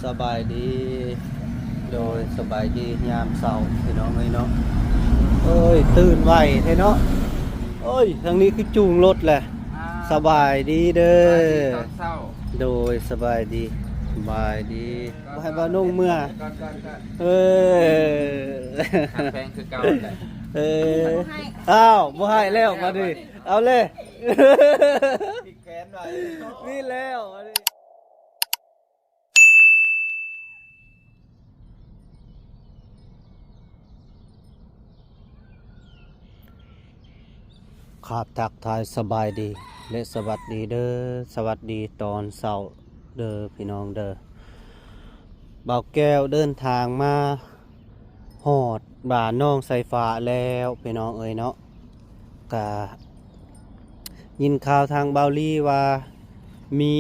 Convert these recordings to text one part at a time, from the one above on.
สบายดีโดยสบายดียามเช้าพี่น้องเนาะเอ้ยตื่นไวแท้เนาะเอ้ยทางนี้คือจูงรถแหละสบายดีเด้อโดยสบายดีสบายดีบ่ให้บ่นุ่งเมื่อเออแพงคือเก่าแหละเอออ้าวบ่ให้แล้วมาดิเอาเลยอีกแขนหน่อยนี่แล้วมาดิครับทักทายสบายดีและสวัสดีเด้อสวัสดีตอนเช้าเด้อพี่น้องเด้อบ่าวแก้วเดินทางมาฮอดบ้านน้องไสฟ้าแล้วพี่น้องเอ้ยเนาะกะยินข่าวทางเบาลี่ว่ามี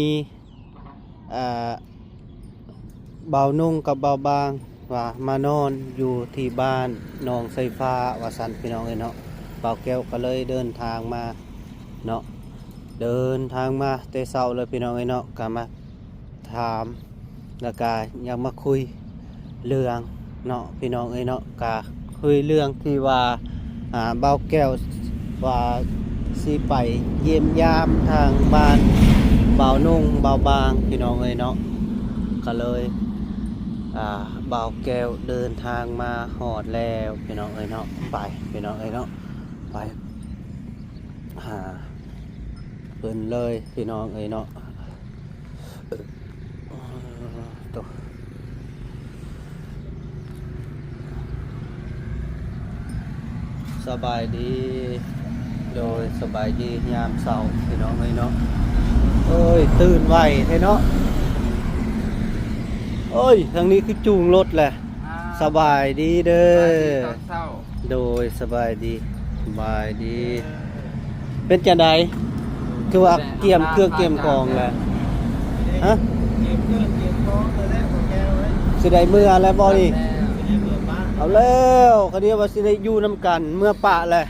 เบานุ่งกับเบาบางว่ามานอนอยู่ที่บ้านน้องไสฟ้าว่าซั่นพี่น้องเอ้ยเนาะบ่าวแก้วก็เลยเดินทางมาเนาะเดินทางมาแต่เช้าเลยพี่น้องเอ้ยเนาะก็มาถามแล้วก็อยากมาคุยเรื่องเนาะพี่น้องเอ้ยเนาะก็คุยเรื่องที่ว่าบ่าวแก้วว่าสิไปเยี่ยมยามทางบ้านบ่าวนุ่งบ่าวบางพี่น้องเอ้ยเนาะก็เลยบ่าวแก้วเดินทางมาฮอดแล้วพี่น้องเอ้ยเนาะไปพี่น้องเอ้ยเนาะไปหาเพิ่นเลยพี่น้องเอ้ยเนาะตัวสบายดีโดยสบายดียามเช้าพี่น้องเอ้ยเนาะเอ้ยตื่นไวแท้เนาะเอ้ยทางนี้คือจูงรถแหละสบายดีเด้อโดยสบายดีสบายดีเป็นจังไดคือว่าเตรียมเครื่องเตรียมกองแล้วฮะเก็บเครื่องเก็บของตัวแรกของแกไว้สิได้เมื่อแล้วบ่นี่เอาแล้วคดีว่าสิได้อยู่นำกันเมื่อปะแหละ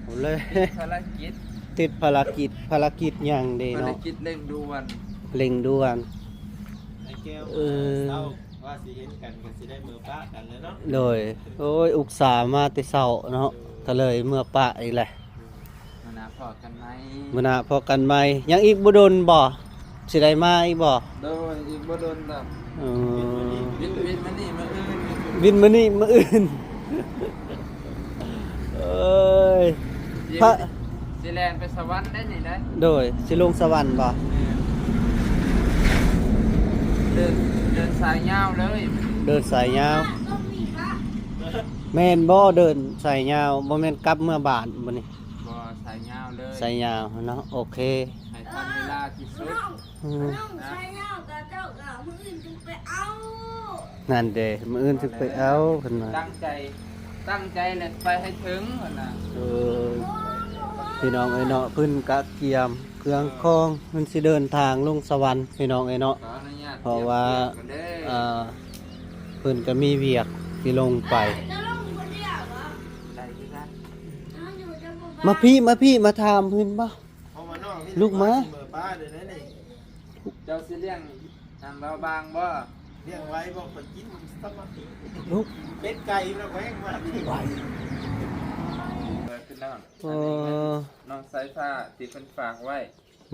เอาเลยภารกิจติดภารกิจหยังเด้เนาะภารกิจเร่งด่วนเร่งด่วนไอ้แก้วเช้าว่าสิเห็นกันก็สิได้มือปะกันเลยเนาะโดยโอ้ยอุกษามาแต่เช้าเนาะก็เลยเมื่อปะอีกแหละมื้อหน้าพอกันไหมมื้อหน้าพอกันใหม่ยังอีกบ่โดนบ่สิได้มาอีกบ่โดยอีกบ่โดนดอกวินมานี่มาอื่นวินมานี่มื้ออื่นเอ้ยพระสิแลนไปสวรรค์ได้นี่ได้โดยสิลงสวรรค์บ่เดินสายยาวเลย เดินสายยาวแม่นบ่เดินสายยาวบ่แม่นกลับเมื่อบ้านบ่นี่บ่สายยาวเลยสายยาวเนาะโอเคให้ทันเวลาที่สุดสายยาวกับเจ้ากับมื้ออื่นจึงไปเอา นั่นเด้มื้ออื่นสิไปเอาเพิ่นว่าตั้งใจแหละไปให้ถึงพุ่นน่ะพี่น้องเอ้ยเนาะเพิ่นกะเกียมเครื่องคองเพิ่นสิเดินทางลงสวรรค์พี่น้องเอ้ยเนาะเพราะว่าเพิ่นก็มีเวียกสิลงไปจะลงคนเดียวเหรอได้คือกันมาพี่มาถามเพิ่นบ่ลูกมาเจ้าสิเลี้ยงทางเราบางบ่เลี้ยงไว้บอกไปกินสมาธิ ลูกเป็ดไก่แล้วแพงมากไว้ขึ้นแล้วน้องสายฟ้าที่เพิ่นฝากไว้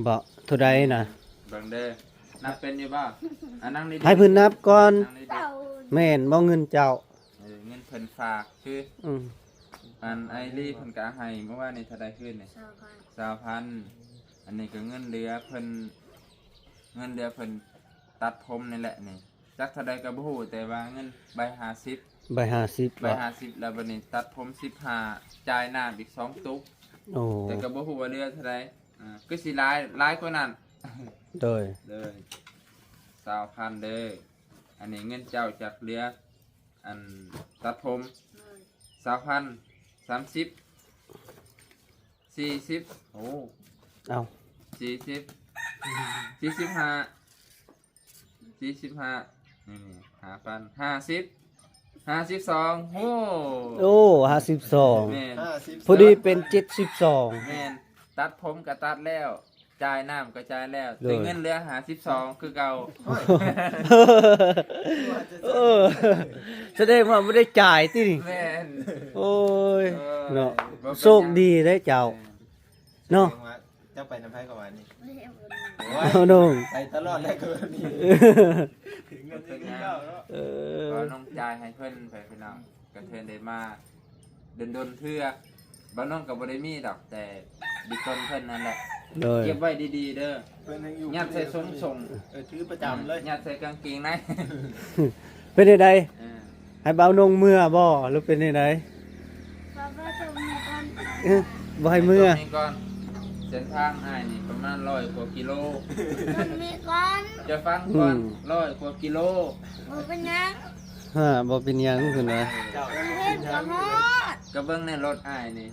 บ่เท่าใดน่ะเบิ่งเด้อนับเป็นอยู่บ่นั่งนี่ให้เพิ่นนับก่อนแม่นบ่เงินเจ้าเงินเพิ่นฝากคืออันไอรีเพิ่นก็ให้เมื่อวานนี้เท่าใดขึ้นนี่ 20,000อันนี้ก็เงินเดือนเพิ่นตัดผมนี่แหละนี่จักเท่าใดก็บ่ฮู้แต่ว่าเงินใบ50แล้วบัดนี้ตัดผม15จ่ายน้ำอีก2ตุ๊กแต่ก็บ่ฮู้ว่าเดือนเท่าใดคือสิหลายกว่านั้นโดย20,000เด้ออันนี้เงินเจ้าจากเรืออันตัดผม20,000 30 40โอ้เอา40 45นี่5,000 52โอ้52แม่นพอดีเป็น72แม่นตัดผมก็ตัดแล้ว จ่ายน้ำก็จ่ายแล้วแต่เงินเหลือ52คือเก่า เออแสดงว่าไม่ได้จ่ายติ แม่น โอ้ยเนาะโชคดีได้เจ้าเนาะ เจ้าไปน้ำไผ่กับวันนี้ เอาน้อง ไปตลอดเลยคือนี่ถึงเงินที่เจ้าเนาะ เอ ก็ อ น้องจ่ายให้เพิ่นไปพี่น้องก็เพิ่นได้มาดนๆเทื่อบ่น้องก็บ่ได้มีดอกแต่ดิตนเพิ่นนั่นแหละ โดย เก็บไว้ดีๆเด้อ เพิ่นยังอยู่ ยัดใส่ส่ง ถือประจำเลย ยัดใส่กางเกงใน เป็นได เออ ให้เบานงเมื่อบ่หรือเป็นได ป้าป้าจะมีกัน บ่ให้เมื่อ ตรงนี้ก่อนเส้นทางอ้ายนี่ประมาณ100กว่ากิโล มันมีกัน จะฟังก่อน100กว่ากิโล มันเป็นยัง ฮะบ่เป็นหยังขึ้นว่า เจ้า เป็นเทพกับฮอด ก็เบิ่งในรถอ้ายนี่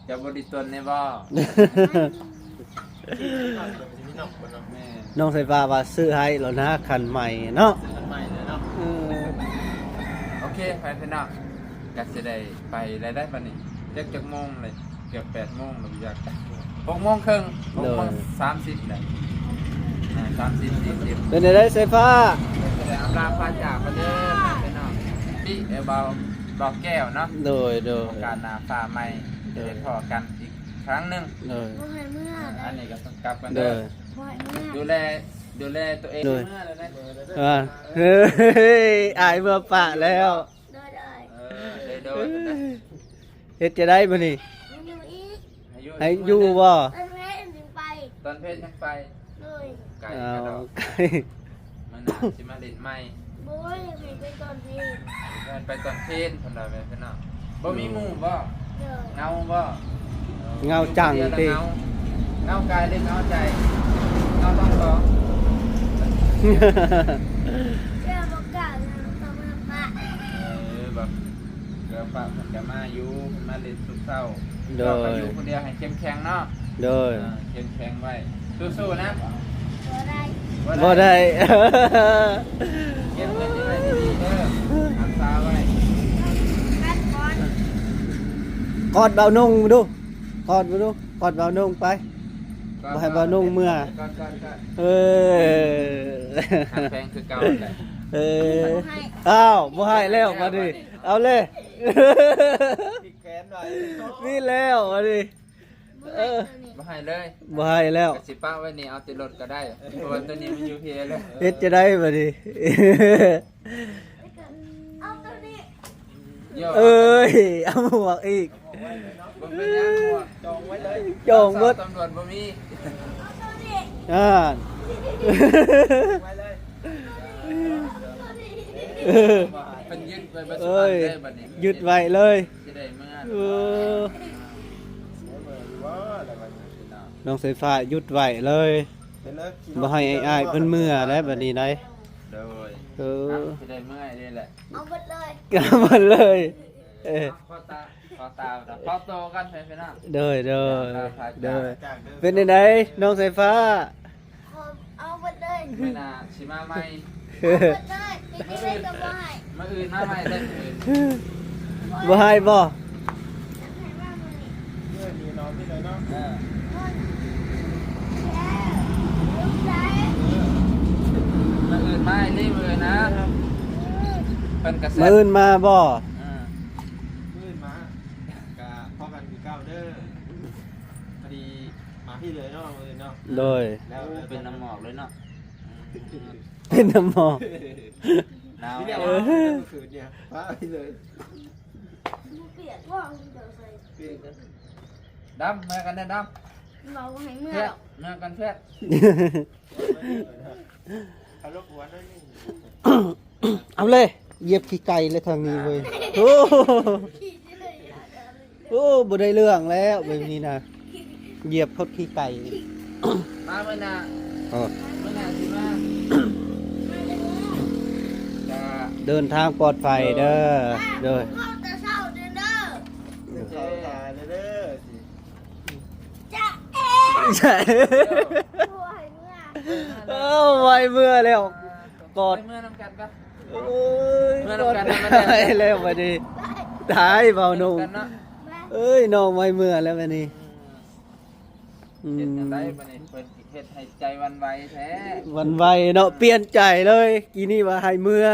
จะบ่ได้ตนในบ่ มีน้องคนน้อง แม่ น้องสายฟ้าว่าซื้อให้แล้วนะคันใหม่เนาะ คนใหม่เลยเนาะ เออ โอเคไปพี่น้องก็สิได้ไปได้ปานนี้จักโมงเลยเกือบ8โมงแล้วอยาก6โมงครึ่ง6โมง30ได้30 40 เป็นไดสายฟ้า จะได้อำลาพาจากกันเด้อพี่น้องพี่เบาบอกแก้วเนาะ โดย โอกาสหน้าฟ้าใหม่จะได้พอกันอีกครั้งหนึง โดย บ่ให้เมื่อ อันนี้ก็ต้องกลับกัน โด เด้อย บ่ให้เมื่อ ดูแลตัวเอง โดย เมื่อเลยนะ อ่าเฮ้ยอายเมื่อปะแล้ว ได้ได้ โดยนะ เฮ็ดจะได้บ่นี่ มันอยู่อีก ให้อยู่บ่ อันนี้ถึงไป ตอนเพศยังไป เลย ไก่ เอา กระดอก ไก่ มันน่าสิมาเล่นใหม่ บ่ให้ไปตอนเพลง ไปตอนเพศคนละแบบพี่น้องบ่มีหมู่บ่ เด้อ เงาบ่ เงาจังติ เงากายหรือเงาใจเงาต้องร้อง เจ้าบอกกล่าวนะต้องมาปะ แบบเกิดปะมันจะมาอยู่มาเล่นสุดเศร้า โดย เราก็อยู่คนเดียวให้เข้มแข็งเนาะ โดย เข้มแข็งไว้สู้ๆนะ บ่ได้ บ่ได้ เก็บเงินยังไงดีๆเด้อรักษาไว้ กันก่อน กอดเบานุ่งดูกอดบ่ดูกอดเบานุ่งไป บ่ให้บ่นุ่งเมื่อ ก่อน เออ หาแพงคือเก่าแหละ เอออ้าวบ่ให้แล้วมาดิเอาเลย พี่แกนหน่อย นี่แล้วมาดิ บ่ให้ตัวนี้ บ่ให้เลย บ่ให้แล้ว กสิป้าไว้นี่เอาติดรถก็ได้เพราะว่าตัวนี้มันอยู่เพียเลย เฮ็ดจะได้มาดิ เอาตัวนี้ เอ้ยเอาหมวกอีก บ่เป็นหยังหมวก จองไว้เลย โจงเบิด ตำรวจบ่มี เอาตัวนี้ อ่า ไว้เลย เออ เป็นยึดไว้บ่สุ เอ้ พรรณ ย เด้อบัดนี้ หยุดไว้เลย สิได้เมื่อ เออ ว่าอะไรวะ น้องสายฟ้าหยุดไว้เลย เป็นเลิก บ่ให้อ้ายๆเพิ่นเมื่อแล้วบัดนี้ได้ โดย เออ สิได้เมื่อนี่แหละ เอาหมดเลย กลับมาเลยเออ พ่อตาพ่อโตกันไปพี่น้อง เด้อเด้อเด้อ จากเดิม เป็นไดน้องสายฟ้า เอาหมดเลย ไม่น่าสิมาใหม่ เอาหมดเลยจริงๆเลยก็บ่ให้ มาอื่นมาใหม่ได้อื่น บ่ให้บ่ จะให้ว่ามื้อนี้ เพื่อนมีนอนที่ไหนเนาะ เออ ลูกชาย มาอื่นมาให้รีบเลยนะเพิ่นกระแส มื้ออื่นมาบ่ เพื่อนมากะพ่อกันคือเก้าเด้อพอดีมาพี่เลยเนาะเลยเนาะ โดย แล้วเป็นน้ำหมอกเลยเนาะ เป็นน้ำหมอก หนาว พี่ แล้ เนี่ยว ว่าคืนเนี่ยป้าพี่เลย บ่เปลี่ยนว่าเดี๋ยวใส่ เปลี่ยนกัน ดำมากันได้ด เราให้ ำ เมื่อ เพื่อนมากันเพื่อน เขารบกวนด้วยนี่ เอาเลยเหยียบขี้ไก่เลยทางนี้เว้ยโอ้โอ้บ่ได้เรื่องแล้วแบบนี้นะเหยียบพดขี้ไก่ มาเมื่อน่ะ เออ เมื่อน่ะสิมาจะ เดินทางปลอดภัยเด้อเด้อ เข้าแต่เช้าเด้อเด้อ เขาตายเลยเด้อสิ จะเอ๊ ใช่ ป่วยเมื่อ เอ้าไวเมื่อแล้วกอด ไปเมื่อน้ำกันปะ โอ้ย เมื่ ก อ อด นำกันนะ ได้แล้วบัดนี้ตายเบาหนุ่ม กันเนาะ แม่ เอ้ยน้องไวเมื่อแล้วบัดนี้ อ เฮ็ดจังไดบัดนี้เพิ่นสิเฮ็ดให้ใจหวันไหวแท้ วันไวเนาะเปลี่ยนใจเลยกีนี่ว่าให้เมื่อ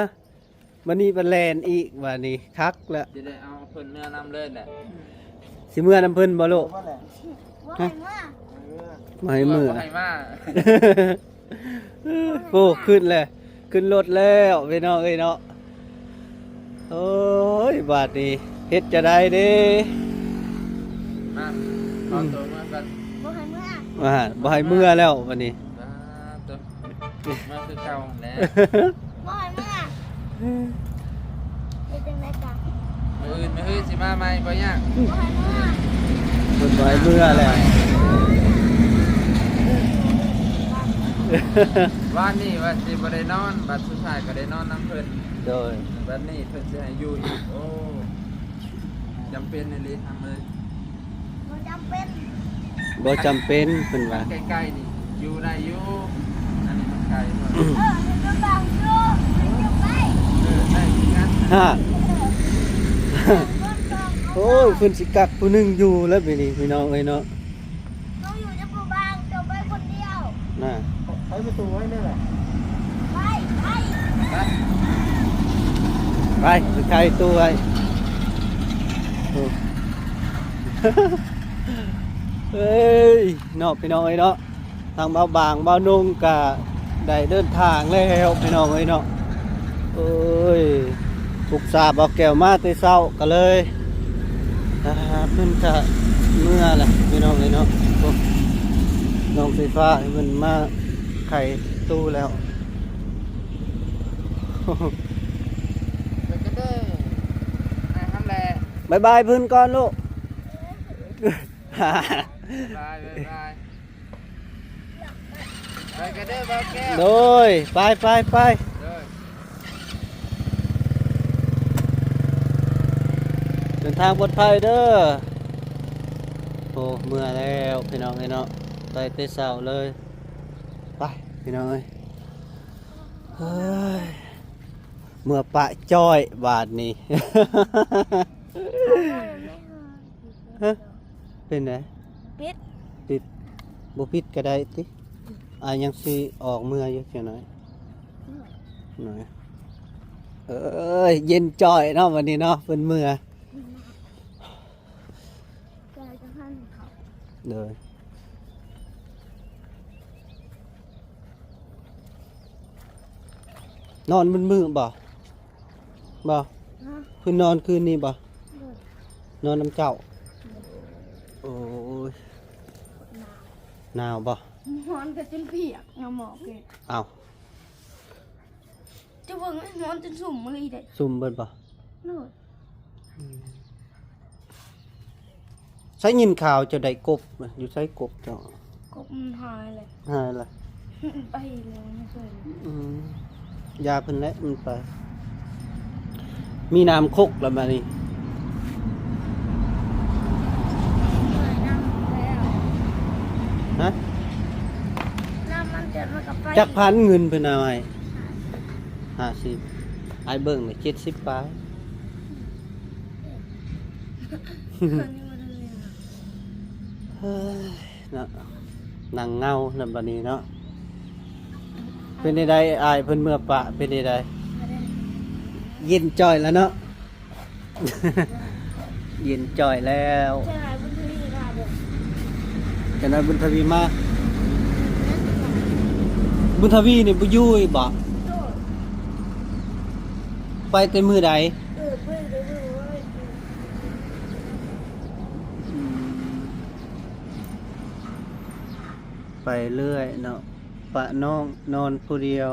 วันนี้เป็นแลนอีกวันนี้คักแล้ว จะได้เอาเพิ่นเมื่อนำเลยแหละ สิเมื่อน้ำเพิ่นบ่ลูก ว่าแหละ ว่าไงว่า มาให้เมื่อ ให้มา โอ้ขึ้นเลยขึ้นรถแล้วพี่น้องเอ้ยเนาะโอ้ยบาดนี้เฮ็ดจะได้เด้ มาเอาตัวมากัน ว่าไงว่า บ่ให้เมื่อแล้ววันนี้ ตัวมาคือเก่าแล้ว ว่าไงว่าเป็นจังไดกัน มื้อสิมาใหม่บ่ยาก ว่าไงว่า เพิ่นบ่ให้เมื่อแล้ว วันนี้ว่าสิบ่ได้นอนบัดสุดท้ายก็ได้นอนนำเพิ่น โดย บัดนี้เพิ่นสิให้อยู่อีกโอ้จำเป็นเลยทำเลย มันจำเป็น บ่จำเป็นเพิ่นว่า ใกล้ๆนี่อยู่ได้อยู่อันนี้มันไกลมาก เดี๋ยวบังอยู่อยู่ไป ได้ที่งั้น ฮะ ต้นบัง โอ้ยเพิ่นสิกักผู้หนึงอยู่แล้วบัดนี้พี่น้องเอ้ยเนาะ ต้องอยู่จะปูบางจะไปคนเดียว น่ะ ใช้ประตูไว้นี่แหละ ไปไป ไป ไปไปไกลตัวไว้โอ้ เอ้ยเนาะพี่น้องเอ้ยเนาะทางเบาบางเบานุ่งก็ได้เดินทางแล้วพี่น้องเอ้ยเนาะเอ้ยปลุกสาบเอาแก้วมาแต่เช้าก็เลยเพิ่นจะเมื่อแหละพี่น้องเอ้ยเนาะโอ้น้องไฟฟ้าเพิ่นมาไขตู้แล้ว ไปกันเด้ออ่ะทำแหละ บายบายเพิ่นก่อนลูก บายไปกันเด้อบ่าวแก้ว โดยไปไปไป เด้อ เดินทางปลอดภัยเด้อโอ้เมื่อแล้วพี่น้องเอ้ยเนาะไปเตะเสาเลยไปพี่น้องเอ้ยเฮ้ยเมื่อปะจ้อยบาทนี้ ฮะเป็นไง ปิด ติดบุพิษก็ได้ติยังสิออกเมื่ออยู่เท่าน้อยหน่อยเอ้ยเย็นจ้อยเนาะวันนี้เนาะเป็นเมื่อ แกจะพันเขา เลยนอนมันมือบ่บ่ ฮะ คือนอนคืนนี้บ่นอนน้ำเจ้าโอ้ยหนาวบ่ หอนก็จนเปียกงาหมอกเลย อ้าว จะเบิ่งหอนจนสุ่มมาเลยเด็ด ซุ่มเบิดบ่ โน่น ใช้ยินข่าวเจะได้กบอยู่ใช้กบเจ้าก บมันหายเลย หายละ ไปเลยไม่เคย ยาเพิ่นแหละมันไป มีน้ำคกแล้วมานี่ น้ำแล้ว ฮะ น้ำมันเดือดมันก็ไป จักพันเงินเพิ่นเอาให้50ไอ้เบิ่งเลย70ปลาย คนนี้มาดูเลยนะ เฮ้ยเนาะนั่งเงานั่นบัดนี้เนาะเป็นได้อายเพิ่นเมื่อปะเป็นได้ มาได้ เย็นจ่อยแล้วเนาะ เย็นจ่อยแล้ว ใช่ไหมบุญทวีมาเด้อ จะนายบุญทวีมาบุญทวีนี่บ่อยู่อีบ่ โน่น ไปแต่มื้อใด เพื่อนเดี๋ยวดูว่า ไปเรื่อยเนาะปะน้องนอนผู้เดียว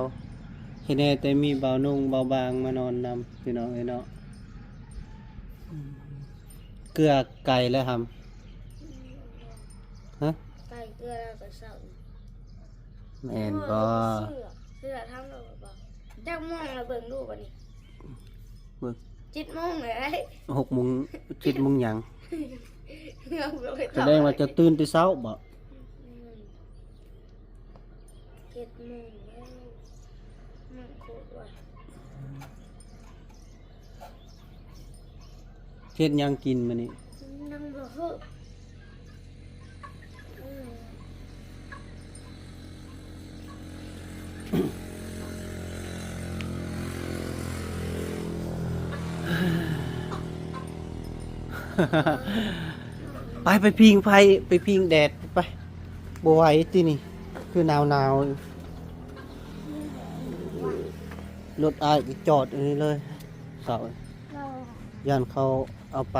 เฮ็ดให้แต่มีเบานุ่งเบาบางมานอนนำพี่น้องเอ้ยเนาะเกลือไก่แล้วครับฮะ ไก่เกลือแล้วก็เศร้า แม่นบ่ เสื้อทำเราบ่จักม่วงเราเบิ่งดูบ่นี่ เบิ่ง 7:00 นเลยไอ้ 6 โมง 7 โมงหยัง เราไป แสดงว่าจะตื่นแต่เช้าบ่ 7:00 นแล้วมันโคตรว่ะ เฮ็ดหยังกินมื้อนี้ นั่งบ่ฮึ ไปพิงไฟไปพิงแดดไปบ่ไหวที่นี่คือหนาวรถอายก็จอดอันนี้เลยเสา เรา ย่านเขาเอาไป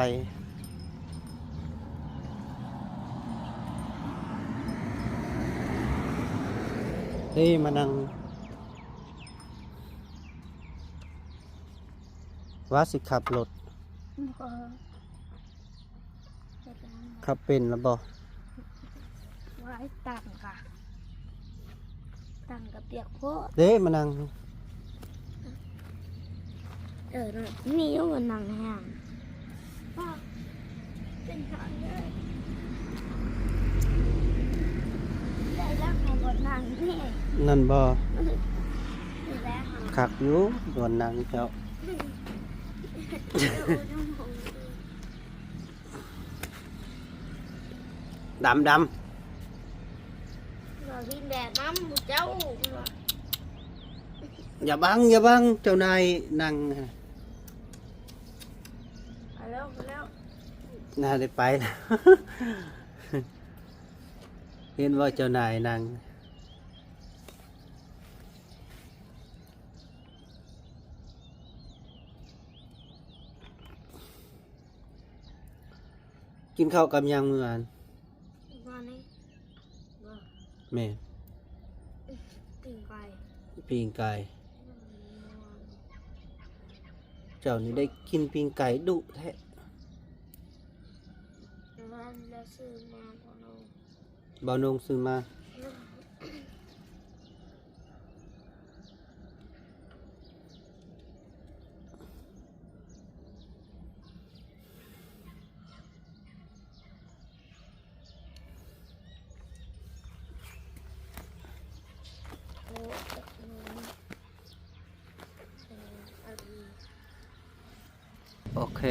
เฮ้ยมานั่งว่าสิขับรถ ก็ ขับเป็นแล้วบ่ ไว้ตังค่ะตังกับเปียกโพด เด้มานั่ง นี่ยังมันนังแห้งป้าเป็นทางเลยได้แล้วของบนนังนี่ นั่นบ่ นี่แหละค่ะ ขักอยู่โดนนั่งเจ้าดำ เรากินแดดน้ำเจ้า อย่าบังเจ้านายนั่ง ไปแล้วไปแล้ว น่าได้ไปแล้ว เห็นว่าเจ้านายนั่งกินข้าวกับยังเมื่อวาน มานี่มา แม่ ติ่งไป ปิงไก่เจ้านี่ได้กินปิงไก่ดุแท้ มันแล้วซื้อมาพอน้อง บ่าวนงซื้อมาโอเค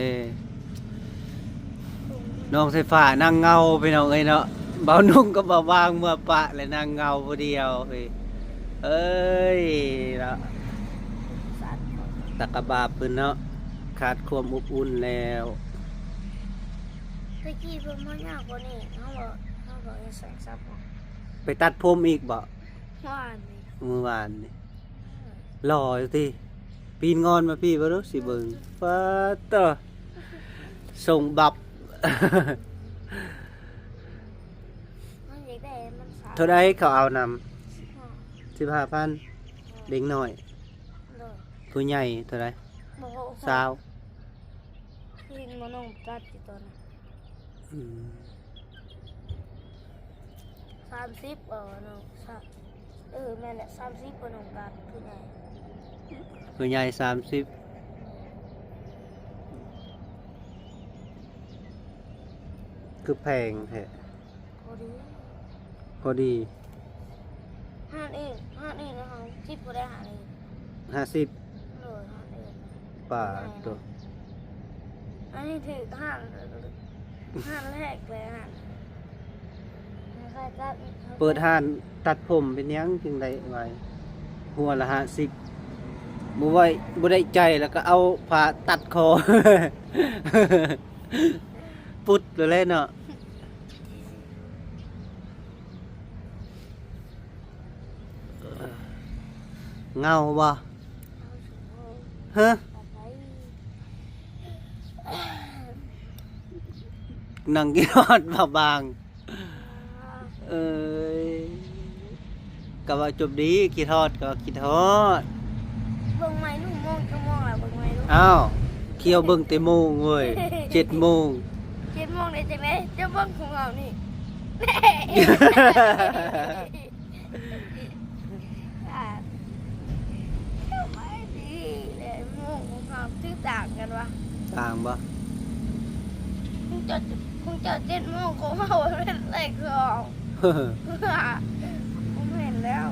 น้องไฟฟ้านั่งเงาไปน้องเอ้ยเนาะเบานุ่งก็บ่าวางเมื่อปะเลยนั่งเงาผู้เดียวเฮ้ยเอ้ยแล้ว สัตว์ ตะกะบาปืนเนาะขาดความอบอุ่นแล้ว ตะกี้ผมมันยากกว่านี้เขาบอกจะใส่ซับ ไปตัดผมอีกบ่ ว่านนี่ เมื่อวานนี่หล่ออยู่ติปีนงอนมาพี่บ่รู้สิเบิ่งฟ้าเตอส่งบับ มันอยากได้มันสา เท่าใดเขาเอานำ 15,000เด็กน้อย เลย ผู้ใหญ่เท่าใด บอกว่า สาว พี่มันน้องจัดกี่ตัวนะ อืม 30น้องแม่แหละ30น้องกัดคือไง ผู้ใหญ่30คือแพงแท้ พอดี พอดี ห้านเองนะคะที่พอได้หาเอง 50 เลยห้านเอง บาทตัว อันนี้ถือห้านแรกเลยห้านใครก็ เปิดห้านตัดผมเป็นหยังจึงได้ไว้หัวละ50บ่ได้ใจแล้วก็เอาผ้าตัดคอ ปุดเลยเนาะเงาบ่ฮะนั่งกินฮอดบ่บางเอ้ยก็ว่าจบดีคิดฮอดก็คิดฮอด เบิ่งไม้ลูกโมงชั่วโมงละเบิ่งไม้ลูก อ้าวเคี่ยวเบิ่งแต่โมงเว้ย7 โมง 7 โมงได้จังได๋จะเบิ่งของเรานี่อ่าไม่ดีเลยโมงของเราที่ต่างกันวะ ต่างบ่ คงจะ7 โมงของเราเป็นเลข2ผมเห็นแล้ว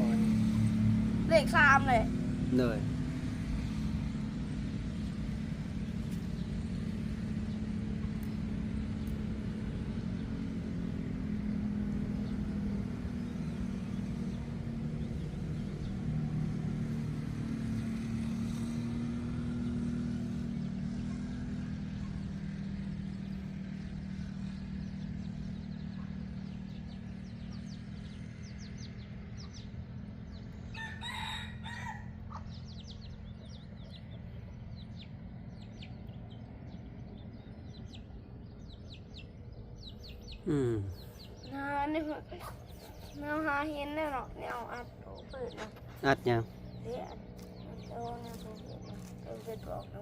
เลข3เลย เหนื่อย นานี่แนวหาเห็นแล้วเนาะแนวอัดเปิดนะ อัดยัง เดี๋ยวอัดโตนะผมเปิดนะเปิดบอกนะ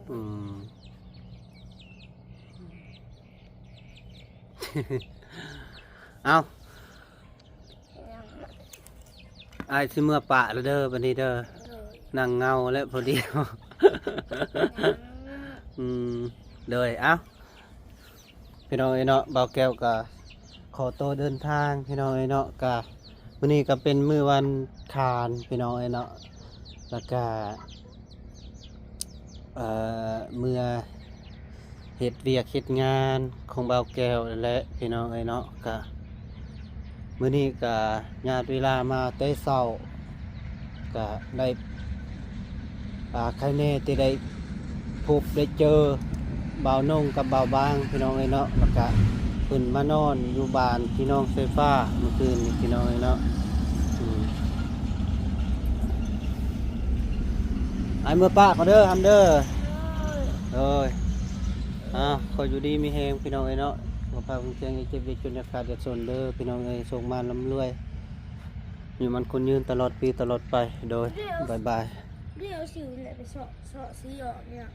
เอาไอ้สิเมื่อปะแล้วเด้อบัดนี้เด้อนั่งเงาแล้วพอดีเลยเอ้าพี่น้องเนาะบ่าวแก้วก็ขอตัวเดินทางพี่น้องเนาะก็มื้อนี้ก็เป็นมื้อวันคานพี่น้องเนาะแล้วก็เมื่อเฮ็ดเวียกเฮ็ดงานของบ่าวแก้วและพี่น้องเนาะก็มื้อนี้ก็ญาติเวลามาแต่เช้าก็ได้ใครแน่ที่ได้พบได้เจอบ่าวนงกับบ่าวบางพี่น้องเนาะแล้วก็เพิ่นมานอนอยู่บ้านพี่น้องไฟฟ้าเมื่อคืนนี้พี่น้องเนาะไอ้เมื่อป้าเขาเด้อทำเด้อเอ้ยคอยอยู่ดีมีแฮงพี่น้องเนาะบ่พาเพิ่นเสียงเจ็บเจ็บจนขาดจะสนเด้อพี่น้องส่งมาลำรวยอยู่มันคนยืนตลอดปีตลอดไปโดยบายบาย เดี๋ยวสิวเลยไปเสาะสีออกเนี่ย